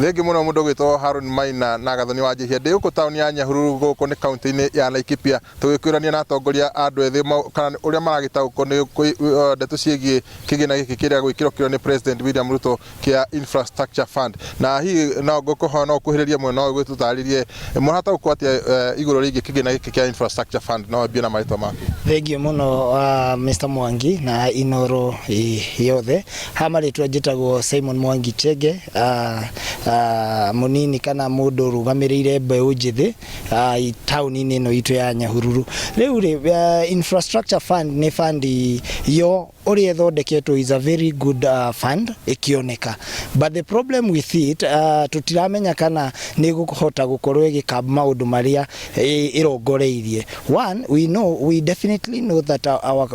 Thengi muno mundu gwitwo Harun Maina na gathoni wa njihia ndi uko tauni ya Nyahururu guko ni kaunti-ini ya Laikipia tugikwirania na atongoria andu ethi kana uria maragitauko ni ndeto ciegie kĩgĩna gĩkĩ kĩrĩa gwĩkĩrwo ni President William Ruto kia Infrastructure Fund na hihi no ngukuhoya no kuhiriria mwena uyu gwitutaririe murataũkwo atia iguru rĩgiĩ kĩgĩna gĩkĩ kia Infrastructure Fund no mbia na marĩtwa maku. Thengi muno Mr. Mwangi na inoro yothe hamarĩtwa njĩtagwo Simon Mwangi Chege munini kana mundu rugamirire mbeũ njithi tauni-inĩ ĩno itũ ya Nyahururu. Rĩu Infrastructure Fund ni fund yo uria thondeketwo is a very good fund ikioneka, but the problem with it tutiramenya kana ni gukuhota gukorwo igikaba maundu maria irongoreirie. One, we definitely know that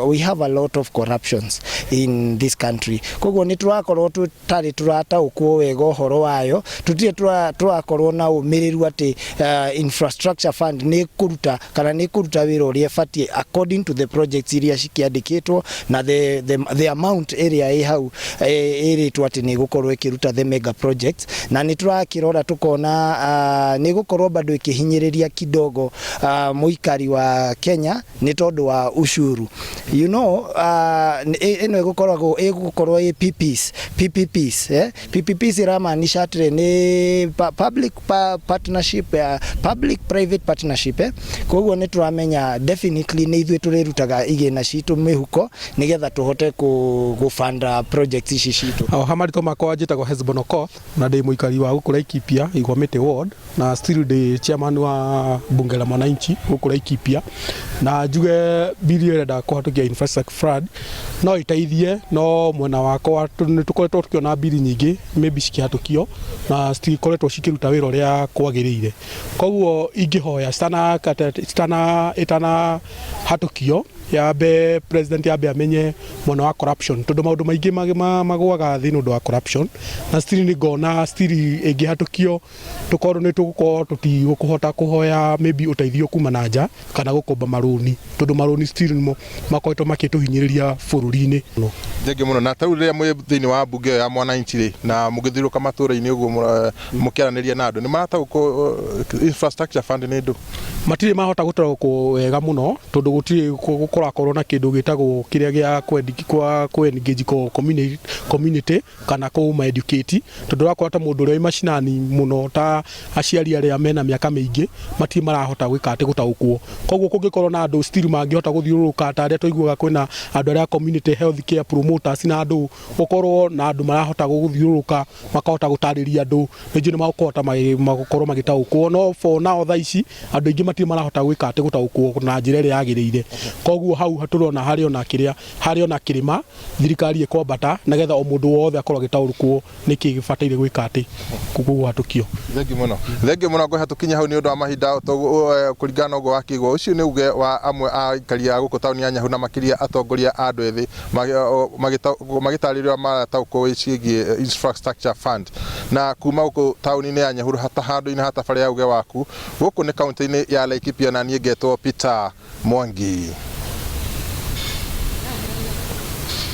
we have a lot of corruptions in this country. Koguo ni turakorwo tutari turataũkwo wega ũhoro wayo, tutire turakorwo na umiriru ati Infrastructure Fund ni kuruta kana ni kuruta wira uria fatie according to the projects iria cikiandikitwo na the amount area hau iritwo ati ni gukorwo ikiruta the mega projects, na ni turakirora tukona ni gukorwo bado ikihinyiriria kidogo muikari wa Kenya ni tondu wa ushuru. You know, eno igukorwo PPPs PPPs iramaanisha atire ni public partnership, public private partnership. Koguo ni turamenya definitely ni ithuĩ turirutaga igĩna citu mihuko nigetha tuhote gufanda projects ici citu. Hamarĩtwa makwa njĩtagwo Hezbon Okoth na ndi muikari wa guku Laikipia Igwamĩtĩ ward na still ndi chairman wa bunge la mwananchi guku Laikipia, na njuge bili irenda kuhatukia Infrastructure Fund no iteithie, no mwena wakwa tukoretwo tukiona bili nyingi maybe cikihatukio na still koretwo cikiruta wira uria kwagĩrĩire. Koguo ingihoya itana hatukio yabe president yabe amenye mwena wa corruption tondu maundu maingi magwaga thĩ nũndũ wa corruption, na still ni ngona still ingihatukio tukorwo ni tugukorwo tutigũkũhota kuhoya maybe uteithio kuma na nja kana gukomba maruni tondu maruni still makoretwo makituhinyiriria bũrũri-inĩ. Thengi muno na tarĩu rĩrĩa mwĩ thĩinĩ wa bunge ya mwananchi na mũgĩthiũrũka matũra-inĩ ũguo mũkĩaranĩria na andũ ni marataũkwo Infrastructure Fund ni ndu matire mahota gũtaũkwo wega mũno tondu gũtirĩ gũkorwo na kĩndũ gĩtagwo kĩrĩa gĩa engage community kana kuma educate tondu rakora ta mũndũ ũrĩa macinani mũno ta aciari arĩa mena mĩaka mĩingĩ matire marahota gwĩka atĩ gũtaũkwo. Koguo kũngĩkorwo na andũ still mangĩhota gũthiũrũrũka ta arĩa tũiguaga kwĩna andũ arĩa community health care promoters na andũ gũkorwo na andũ marahota gũthiũrũrũka makahota gũtarĩria andũ nĩnjũ nĩ magũkorwo magũkorwo magĩtaũkwo, no for now thaa ici andũ aingĩ matire marahota gwĩka atĩ gũtaũkwo na njĩra ĩrĩa yagĩrĩire. Koguo hau haturona harĩ ona kĩrĩma thirikari ĩkwambata nagetha o mũndũ wothe akorwo agĩtaũkwo nĩkĩ gĩbataire gwĩka atĩ kũhatukio. Thengi muno ngũhatukinya hau nĩ ũndũ wa mahinda kũringana na ũguo wakĩiguo. Ũcio nĩ uge wa amwe a aikari a gũkũ tauni ya Nyahururu na makĩria atongoria a andũ ethĩ magĩtarĩrio marataũkwo ciĩgiĩ Infrastructure Fund na kuma gũkũ tauni-inĩ ya Nyahururu hata handũ-inĩ hata barĩa ya uge waku gũkũ nĩ kaunti-inĩ ya Laikipia na niĩ ngetwo Peter Mwangi.